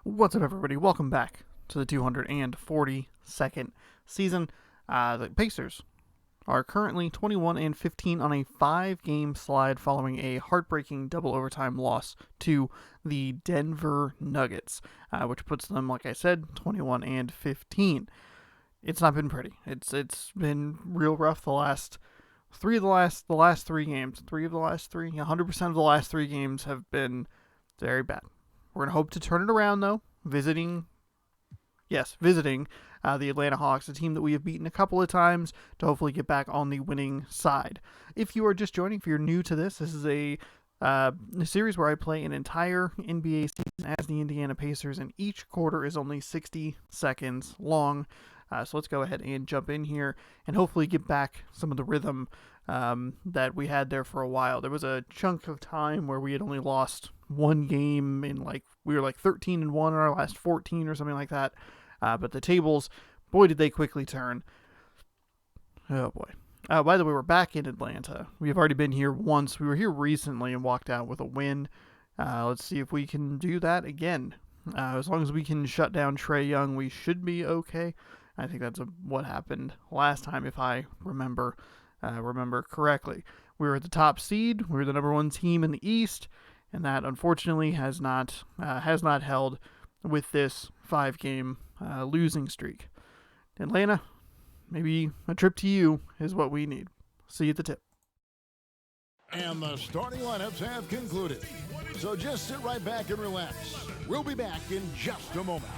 What's up, everybody? Welcome back to the 242nd season. The Pacers are currently 21-15 on a 5-game slide following a heartbreaking double overtime loss to the Denver Nuggets, which puts them, like I said, 21-15. It's not been pretty. It's been real rough the last three games. 100% of the last 3 games have been very bad. We're going to hope to turn it around, though, visiting the Atlanta Hawks, a team that we have beaten a couple of times, to hopefully get back on the winning side. If you are just joining, if you're new to this is a series where I play an entire NBA season as the Indiana Pacers, and each quarter is only 60 seconds long. So let's go ahead and jump in here and hopefully get back some of the rhythm that we had there for a while. There was a chunk of time where we had only lost one game in we were 13-1 in our last 14 or something like that. But the tables, boy, did they quickly turn. Oh boy. By the way, we're back in Atlanta. We have already been here once. We were here recently and walked out with a win. Let's see if we can do that again. As long as we can shut down Trae Young, we should be okay. I think that's what happened last time, if I remember correctly. We were at the top seed. We were the number 1 team in the East, and that unfortunately has not held with this 5-game losing streak. Atlanta, maybe a trip to you is what we need. See you at the tip. And the starting lineups have concluded. So just sit right back and relax. We'll be back in just a moment.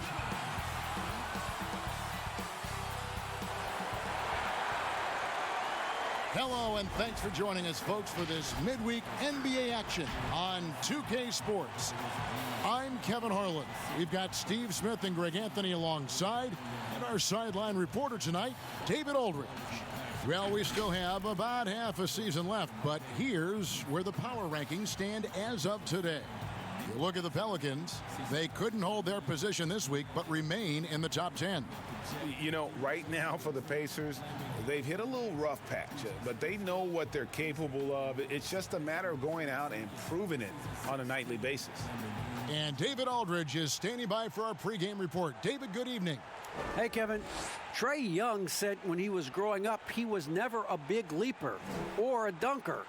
Hello, and thanks for joining us, folks, for this midweek NBA action on 2K Sports. I'm Kevin Harlan. We've got Steve Smith and Greg Anthony alongside, and our sideline reporter tonight, David Aldridge. Well, we still have about half a season left, but here's where the power rankings stand as of today. You look at the Pelicans, they couldn't hold their position this week, but remain in the top 10. You know, right now for the Pacers, they've hit a little rough patch, but they know what they're capable of. It's just a matter of going out and proving it on a nightly basis. And David Aldridge is standing by for our pregame report. David, good evening. Hey, Kevin. Trae Young said when he was growing up, he was never a big leaper or a dunker.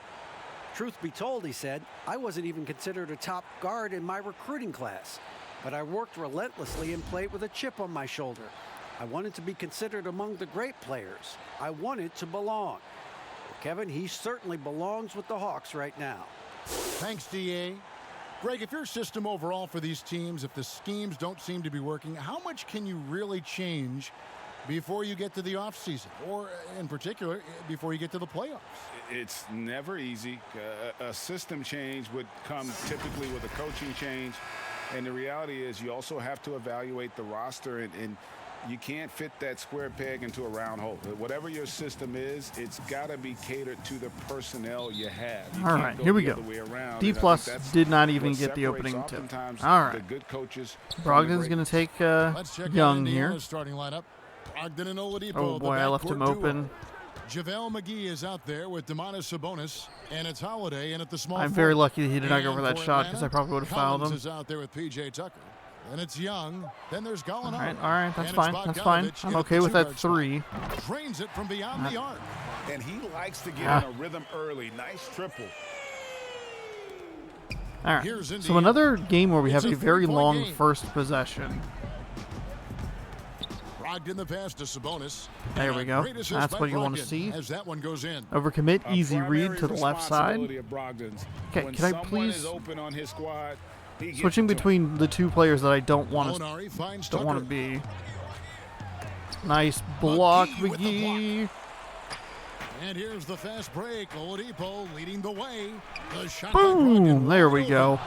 Truth be told, he said, I wasn't even considered a top guard in my recruiting class, but I worked relentlessly and played with a chip on my shoulder. I wanted to be considered among the great players. I wanted to belong. Well, Kevin, he certainly belongs with the Hawks right now. Thanks, D.A. Greg, if your system overall for these teams, if the schemes don't seem to be working, how much can you really change before you get to the offseason, or in particular, before you get to the playoffs? It's never easy. A system change would come typically with a coaching change, and the reality is you also have to evaluate the roster, and you can't fit that square peg into a round hole. Whatever your system is, it's got to be catered to the personnel you have. All right, here we go. D+ did not even get the opening tip. All right. The good coaches. Brogdon's going to take Young here. Starting lineup. Brogdon and Oladipo. Oh boy, I left him open. JaVale McGee is out there with Domantas Sabonis, and it's Holiday in at the small. I'm very lucky that he did not go for that shot, because I probably would have fouled him. Is out there with PJ Tucker. Then it's Young. Then there's Gallinari. All right, that's fine. That's fine. I'm okay with that 3. Drains it from beyond the arc. And he likes to get in a rhythm early. Nice triple. All right. So another game where we have a very long game. first possession. In the pass to Sabonis. There we go. That's what you want to see. As that one goes in. Overcommit, easy read to the left side. Okay, can I please switching between the 2 players that I don't want to be. Nice block, McGee. And here's the fast break. Oladipo leading the way. Boom! There we go.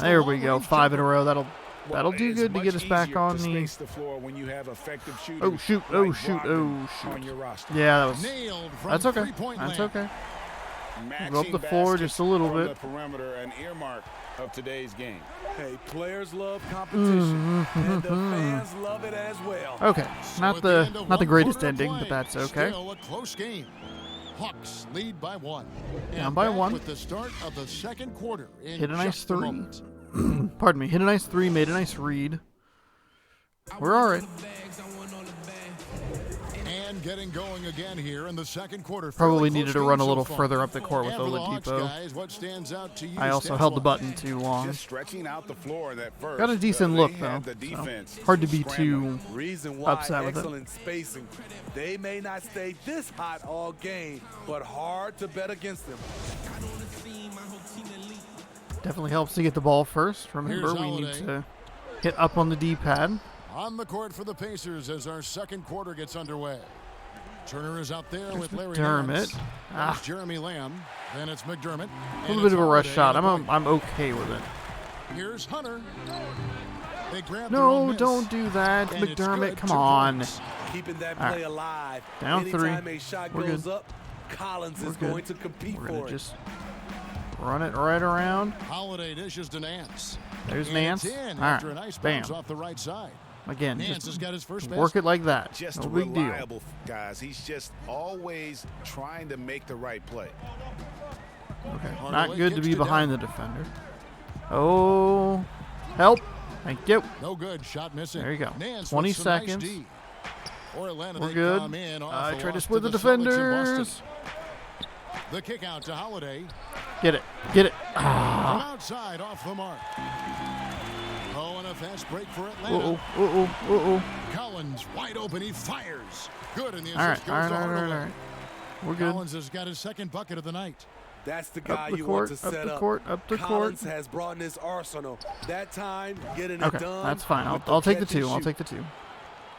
There we go. 5 in a row. That'll do good to get us back on the. Oh shoot! Oh shoot! Oh shoot! Yeah, that's okay. That's okay. Go up the floor just a little bit. Perimeter, an earmark of today's game. Hey, players love competition, and the fans love it as well. Okay, not the greatest ending, but that's okay. Still a close game. Hawks lead by 1. Down by 1. With the start of the second quarter. Hit a nice 3. Pardon me. Hit a nice 3. Made a nice read. We're all right. And getting going again here in the second quarter. Probably Fairly needed to close run a game little so far. further up the court with And for the Hawks Oladipo. guys, what stands out to you I also held the stats-wise? button too long. Just stretching out the floor in that first. Got a decent They look, had though. the So defense hard to be scrambling. too Reason why upset with it. excellent spacing. They may not stay this hot all game, but hard to bet against them. Definitely helps to get the ball first. Remember, Here's we need Holiday. to hit up on the D-pad. On the court for the Pacers as our second quarter gets underway. Turner is out there with Larry McDermott. Nance. Ah. There's Jeremy Lamb. Then it's McDermott. A little bit of a rush shot. I'm okay with it. Here's Hunter. They grab their own No, miss. don't do that, And it's McDermott. good. Come 2 on. points. Keeping that All right. play alive. Down Anytime 3. a shot We're goes good. up, Collins We're is good. going to compete We're for gonna it. just run it right around. Holiday dishes to Nance. There's And Nance. it's in All after right. a nice Bam. bounce off the right side. Again, Nance has just got his first work basket. it like that. Just No big deal. reliable, guys. He's just always trying to make the right play. Okay, Hardaway not good to kicks be to behind down. the defender. Oh, help. Thank you. No good. Shot missing. There you go. Nance 20 with some nice seconds. D. For Atlanta, We're they good. come in off I the try to loss split the the Celtics in Boston. defenders. The kick out to Holiday. Get it. Get it. From Ah. outside off the mark. Oh, and a fast break for Atlanta. Uh-oh. Uh-oh. Uh-oh. Collins wide open. He fires. Good, and the All right. assist All goes right. to All right. All Hardaway. right. We're good. Collins has got his second bucket of the night. That's the guy Up the you court. want to Up set the up. court. Up the court. Collins has brought in his arsenal. That time, getting Okay, it done. that's fine. with I'll take the catch and 2. I'll shoot. take the 2.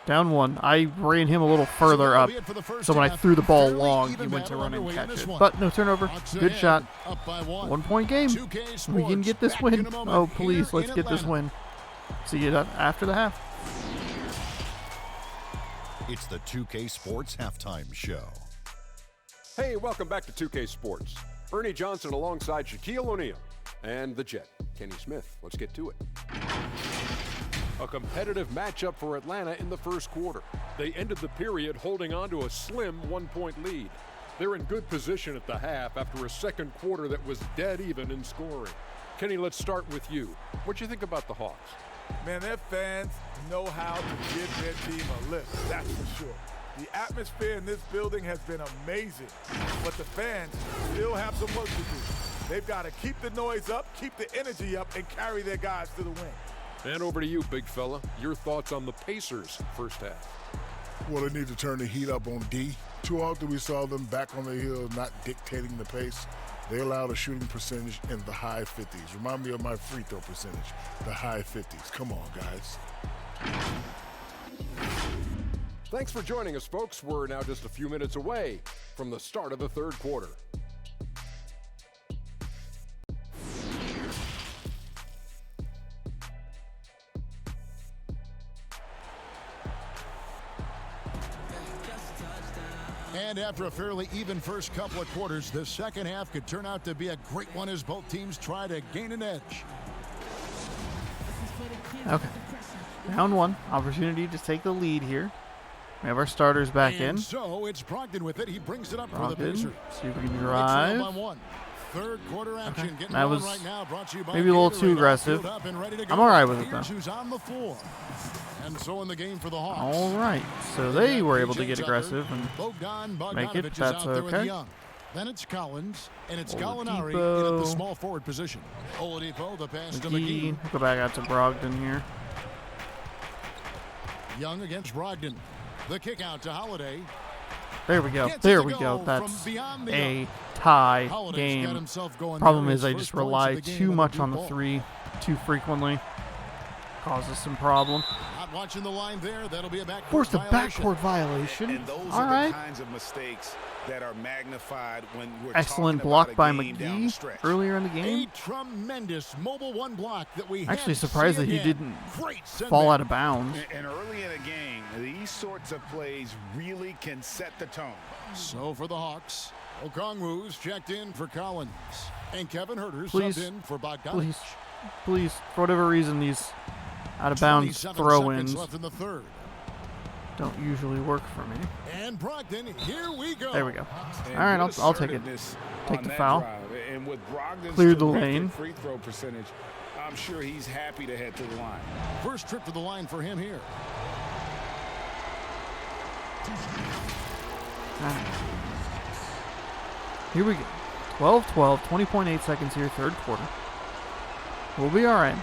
Down 1. I ran him a little further that'll up, be it for the first so when I half. threw the ball Fairly long, he even went to battle run and underway in catch this it. one. But no turnover. Hawks Good ahead, shot. Up by 1. 1-point game. 2K We can Sports get this back in win. a moment Oh, here please, let's in get this Atlanta. win. See you after the half. It's the 2K Sports Halftime Show. Hey, welcome back to 2K Sports. Ernie Johnson alongside Shaquille O'Neal and the Jet, Kenny Smith. Let's get to it. A competitive matchup for Atlanta in the first quarter. They ended the period holding on to a slim 1-point lead. They're in good position at the half after a second quarter that was dead even in scoring. Kenny, let's start with you. What do you think about the Hawks? Man, their fans know how to give their team a lift, that's for sure. The atmosphere in this building has been amazing, but the fans still have some work to do. They've got to keep the noise up, keep the energy up, and carry their guys to the win. And over to you, big fella. Your thoughts on the Pacers' first half? Well, they need to turn the heat up on D. Too often we saw them back on the hill, not dictating the pace. They allowed a shooting percentage in the high 50s. Remind me of my free throw percentage, the high 50s. Come on, guys. Thanks for joining us, folks. We're now just a few minutes away from the start of the third quarter. And after a fairly even first couple of quarters, the second half could turn out to be a great one as both teams try to gain an edge. Okay. Down 1. Opportunity to take the lead here. We have our starters back in. And so it's Brogdon with it. He brings it up for the Brogdon. Pacers. See if we can They trail drive. by 1. Third quarter action Okay. getting That going was right now. Brought to you by maybe a little Gatorade, too all aggressive. filled up and ready to I'm go. all right with it, Here's though. who's on the floor. And so in the game for the Hawks. All right. So they were able to get aggressive and Bogdan make it. Bogdanovic is That's out there with okay. Young. Then it's Collins, and it's Oladipo. Gallinari in at the small forward position. Oladipo, the pass to McGee. McGee. Go back out to Brogdon here. Young against Brogdon. The kick out to Holiday. There we go. Gets it There to we go. go That's from beyond the a arc. tie Holiday's got game. himself going Problem there. is His I first just points of rely the game too with much deep on the ball. 3 too frequently. Causes some problem. Not watching the line there. That'll be a backcourt Forced a violation. backcourt violation. And those All are right. the kinds of mistakes that are magnified when we're Excellent talking block about by a game down the McGee stretch. earlier in the A game. tremendous mobile one block that we Actually hadn't surprised seen that he yet. didn't Great send fall back. out of bounds. And early in a game, these sorts of plays really can set the tone. So for the Hawks, Okongwu's checked in for Collins. And Kevin Huerter's Please, subbed in for Bogdanovic. Please, please, for whatever reason, these out of bounds 27 throw-ins seconds left in the third. don't usually work for me. And Brogdon, here we go. There we go. And All right, good I'll take it. assertiveness Take on the that foul. drive. And with Brogdon's Cleared the terrific lane. free throw percentage, I'm sure he's happy to head to the line. First trip to the line for him here. Alright. Here we go. 12-12, 20.8 seconds here, third quarter. We'll be alright.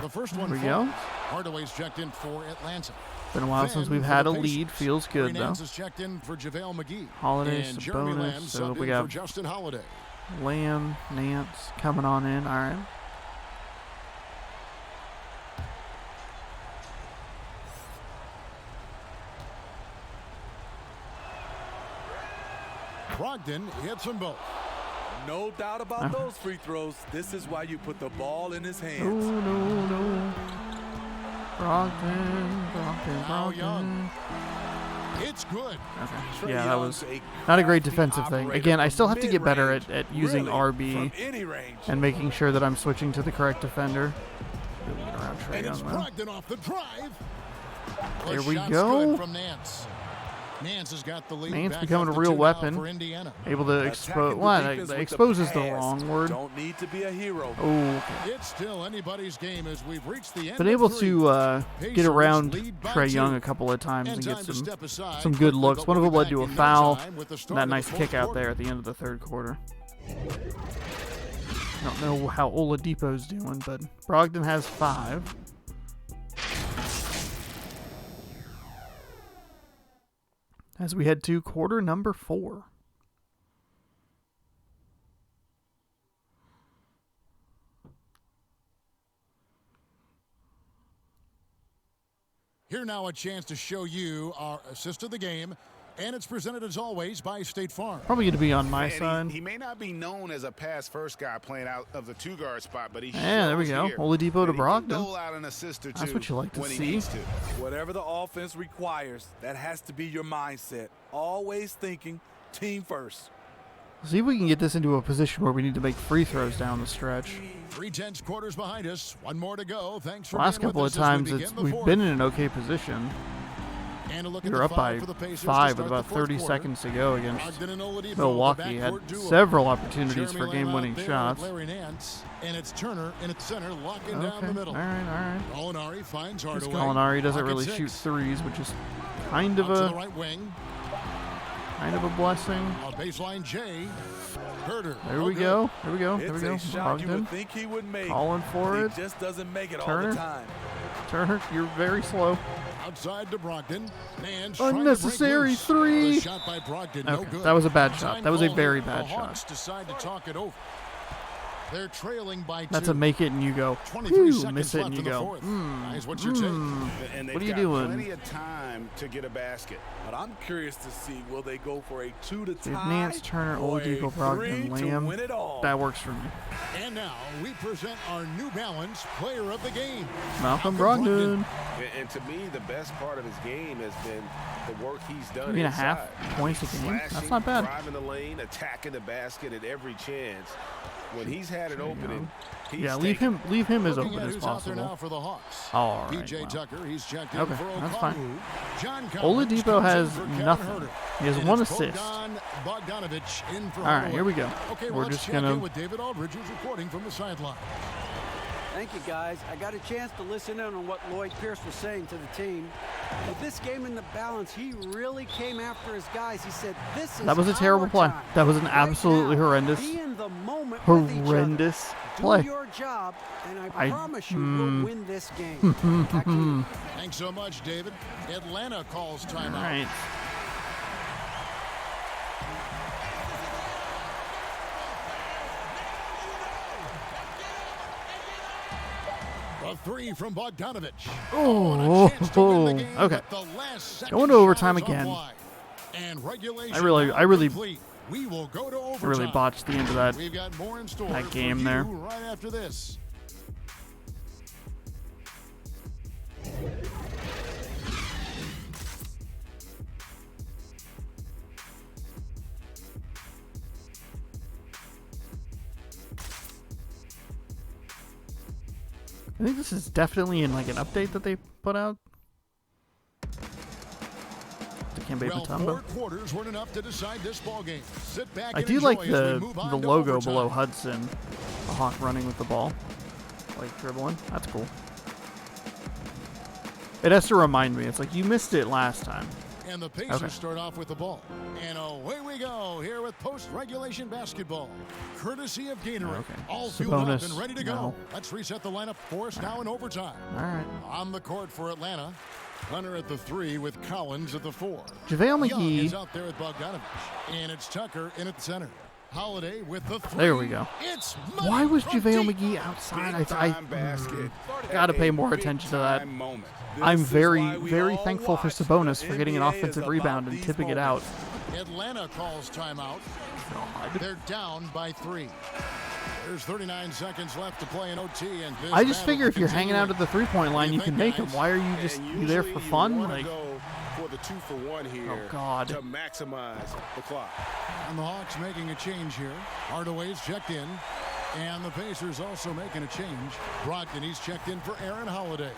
The first one Here we go. Hardaway's checked in for Atlanta. Been a while since we've had a lead. Feels good, though. Nance is checked in for JaVale McGee. Holiday's and a Jeremy bonus, Lamb so subbed we in got for Justin Holiday. Lamb, Nance coming on in. All right. Brogdon hits them both. No doubt about those free throws. This is why you put the ball in his hands. No. Brogdon. Young. It's good. Okay. Yeah, that was not a great defensive thing. Again, I still have to get better at using RB and making sure that I'm switching to the correct defender. And it's Brogdon off the drive. There we go. From Nance. Nance has got the lead. Nance becoming a real weapon. Able to expose. Well, expose is the wrong word. Don't need to be a hero. Oh, okay. It's still anybody's game as we've reached the end. Been able to get around Trae Young a couple of times and get some good looks. One of them led to a foul. That nice kick out there at the end of the third quarter. I don't know how Oladipo's doing, but Brogdon has 5. As we head to quarter number 4. Here now a chance to show you our assist of the game. And it's presented as always by State Farm. Probably going to be on my side. He may not be known as a pass-first guy playing out of the 2-guard spot, but he there we go. Here. Oladipo to Brogdon. Dole out an assist or two. That's what you like to see. Whatever the offense requires, that has to be your mindset. Always thinking team first. See if we can get this into a position where we need to make free throws down the stretch. 3/10 quarters behind us. One more to go. Thanks for last couple of times we've been in an okay position. We were up by 5 with about 30 seconds to go against Milwaukee. Had several opportunities for game-winning shots. And it's Turner in its center, locking down the middle. All right. Gallinari finds Hardaway. Gallinari doesn't really shoot threes, which is kind of a blessing. On baseline, Jay. Herder. There we go. It's a shot you would think he would make. Calling for it. He just doesn't make it Turner. all the time. Turner, you're very slow. Outside to Brogdon. Unnecessary 3. Shot by Brogdon, okay, no good. that was a bad shot. That was a very bad shot. Hawks decide to talk it over. They're trailing by 2. That's a make it and you go. 23 seconds Miss it and you go. Nice, what's your take? And what are you doing? Plenty of time to get a basket. But I'm curious to see, will they go for a 2 to tie? Nance, Turner, Oladipo, Brogdon, Lamb. That works for me. And now we present our New Balance Player of the Game, Malcolm Brogdon. And to me, the best part of his game has been the work he's done 3.5 points a game. That's not bad. Driving the lane, attacking the basket at every chance. When he's had an opening, leave him as open as possible. Now for the Hawks. All right. PJ Tucker, he's checked in Okay, for that's fine. John Oladipo has nothing. He has 1 assist. Bogdanovich in for all right, here we go. Okay, we're just gonna. With David Aldridge, who's reporting from the sideline. Thank you, guys. I got a chance to listen in on what Lloyd Pierce was saying to the team. With this game in the balance, he really came after his guys. He said, "This is that was a terrible play. Time. That was an Right absolutely now, horrendous, be in the moment horrendous play. Do your job, and I promise you, we'll win this game." Back to you. Thanks so much, David. Atlanta calls timeout. All right. A 3 from Bogdanovich. Oh, okay. Going to overtime again. I really we will go to overtime. I really botched the end of that. We've got more in store that game for there. you right after this. I think this is definitely in like an update that they put out. Dikembe Well, Mutombo. 4 quarters weren't enough to decide this ball game. Sit back I and do enjoy like as the we move on to logo overtime. below Hudson. A Hawk running with the ball. Like dribbling. That's cool. It has to remind me. It's like, you missed it last time. And the Pacers Okay. start off with the ball. And away we go here with post-regulation basketball. Courtesy of Gatorade. Okay. All fueled up Sabonis, and ready to go. no. Let's reset the lineup for us now in overtime. All right. On the court for Atlanta. Hunter at the 3 with Collins at the 4. JaVale Young McGee. is out there with Bogdanovich. And it's Tucker in at the center. Holiday with the 3. There we go. It's Why was from JaVale deep. McGee outside? I Big-time basket. gotta pay A more attention to that. big-time moment. I'm This is very, why we very all thankful for watch. Sabonis The for getting an NBA offensive is rebound about and these tipping it out. Atlanta calls timeout. They're down by 3. There's 39 seconds left to play in OT, and this I just battle figure if you're hanging out at the continuing. 3-point line, you What do can you make think, them. Why are you And just you there for usually fun? You wanna Like, go for the 2-for-1 here oh God. to maximize the clock. And the Hawks making a change here. Hardaway's checked in. And the Pacers also making a change. Brogdon, he's checked in for Aaron Holiday.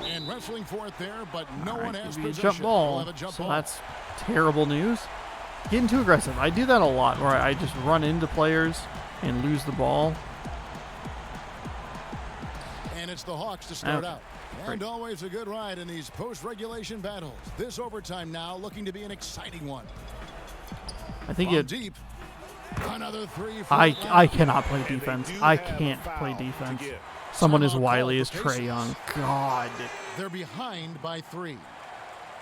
And wrestling for it there, but no all right, one has give me a possession. jump We'll ball. have a jump So ball. that's terrible news. Getting too aggressive. I do that a lot, where I just run into players and lose the ball. And it's the Hawks to start Okay. out. And always a good ride in these post-regulation battles. This overtime now looking to be an exciting one. I think From it. deep. Another 3 for I Atlanta. cannot play And they defense. do I have a can't foul play to defense. give. Someone as Timeout wily call as for Trae Pacers. Young. God. They're behind by 3.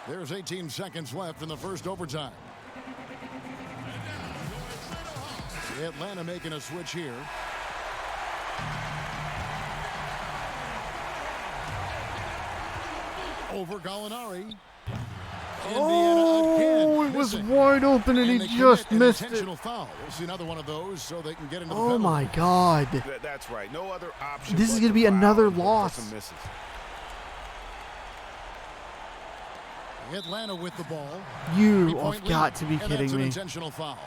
There's 18 seconds left in the first overtime. Atlanta making a switch here. Over Gallinari. Oh, Indiana again it was missing. wide open and they he just commit an missed it. intentional foul. We'll see another one of those so they can get into the Oh penalty. my God. That's right. No other option. This is but gonna to be foul another and hope for loss. some misses. Atlanta with the ball. You Three-point have lead, got to be and kidding that's an me. intentional foul.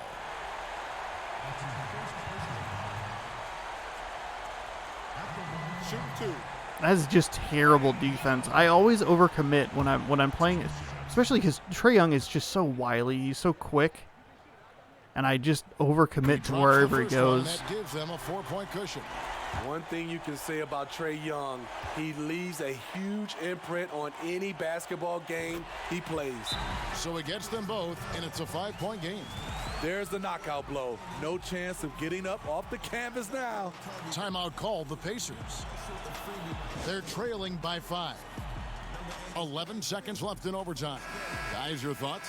Shoot 2. That's just terrible defense. I always overcommit when I'm playing, especially because Trae Young is just so wily. He's so quick, and I just overcommit to Drops wherever the he first one, goes. That gives them a 4-point cushion. One thing you can say about Trae Young, he leaves a huge imprint on any basketball game he plays. So it gets them both, and it's a 5-point game. There's the knockout blow. No chance of getting up off the canvas now. Timeout called the Pacers. They're trailing by 5. 11 seconds left in overtime. Guys, your thoughts?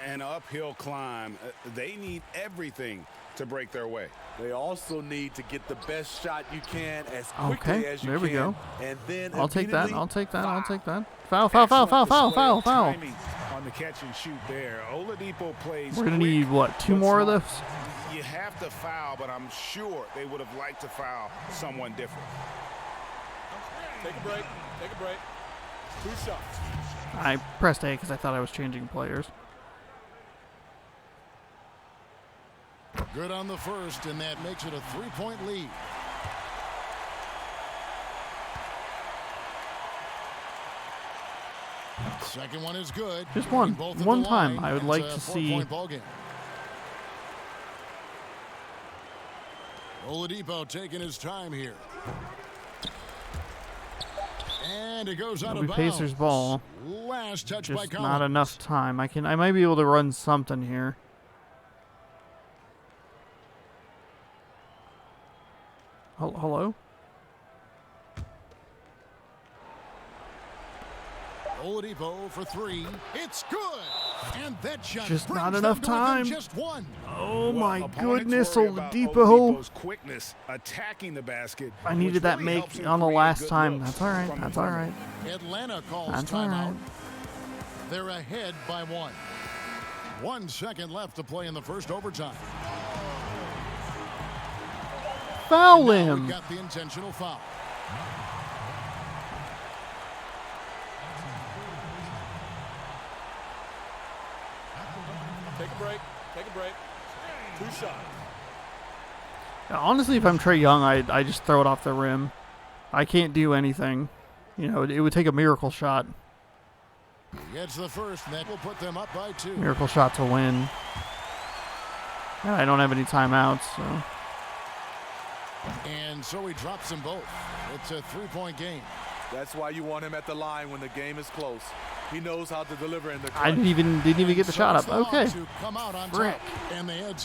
An uphill climb. They need everything to break their way. They also need to get the best shot you can as quickly Okay, as you there we can. go. And then I'll take that. immediately I'll take that. I'll foul. take that. Foul! Foul! Foul! Foul! Foul! Excellent Foul! display Foul! of Foul! timing on the catch and shoot there. Oladipo plays We're gonna quick, need what? 2 but more of smart. those. You have to foul, but I'm sure they would have liked to foul someone different. Take a break. Take a break. 2 shots. I pressed A because I thought I was changing players. Good on the first, and that makes it a 3-point lead. Second one is good. Just one. Getting both at One the time. line. I would It's like a to see- 4-point ball game. Oladipo taking his time here. And it goes out It'll of be bounds. Pacers ball. Last touch by Just Collins. not enough time. I might be able to run something here. Hello? Oladipo for 3. It's good. And that shot Just brings not them enough to within time. Just one. Oh Well, my opponents goodness, worry about Oladipo. Oladipo's quickness attacking the basket. I needed which that really make helps him on the create last good time. looks That's all right. from the That's all right. perimeter. Atlanta calls That's all timeout. right. They're ahead by 1. 1 second left to play in the first overtime. Foul Now him. we've got the intentional foul. Take a break. Take a break. 2 shots. Honestly, if I'm Trae Young, I just throw it off the rim. I can't do anything. You know, it would take a miracle shot. He gets the first, and that will put them up by 2. Miracle shot to win. And I don't have any timeouts, so. And so he drops them both. It's a 3-point game. That's why you want him at the line when the game is close. He knows how to deliver in the clutch. I didn't even get the shot up. Okay. Frick.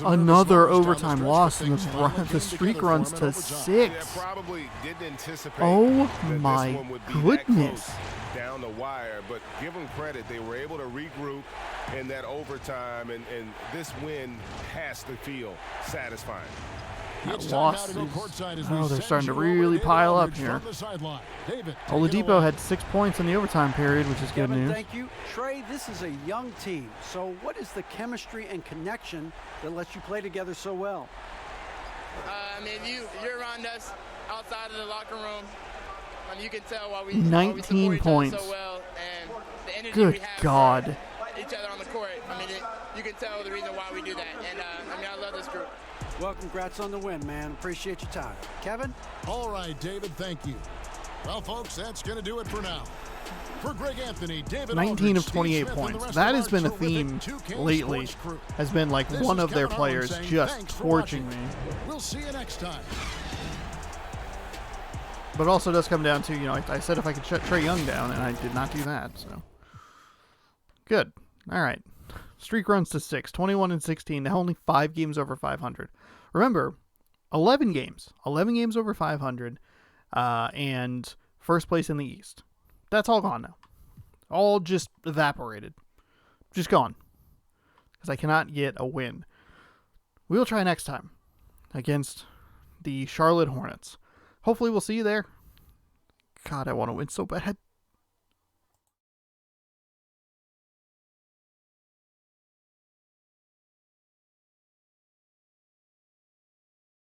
Another overtime loss, and the streak runs to 6. Yeah, probably didn't anticipate Oh that my this one would be goodness. that close down the wire, but give them credit. They were able to regroup in that overtime, and this win has to feel satisfying. That loss is, they're starting to really pile up here. Oladipo had 6 points in the overtime period, which is good Kevin, news. thank you. Trey, this is a young team. So what is the chemistry and connection that lets you play together so well? I mean, you're around us outside of the locker room. I mean, you can tell why we 19 support points. Each other so well, and the energy Good we have God. for each other on the court. I mean, you can tell the reason why we do that. And I mean, I love this group. Well, congrats on the win, man. Appreciate your time. Kevin? All right, David, thank you. Well, folks, that's going to do it for now. For Greg Anthony, David 19 Aldridge, of 28 Steve Smith, and the points. rest That of has our been a terrific theme 2K lately. Sports crew. Has been like This one is of their Kevin Harlan players saying just thanks for torching watching. me. We'll see you next time. But it also does come down to, I said if I could shut Trae Young down, and I did not do that, so. Good. All right. Streak runs to 6, 21 and 16, now only 5 games over 500. Remember, 11 games over 500, and first place in the East. That's all gone now. All just evaporated. Just gone. Because I cannot get a win. We'll try next time against the Charlotte Hornets. Hopefully we'll see you there. God, I want to win so bad.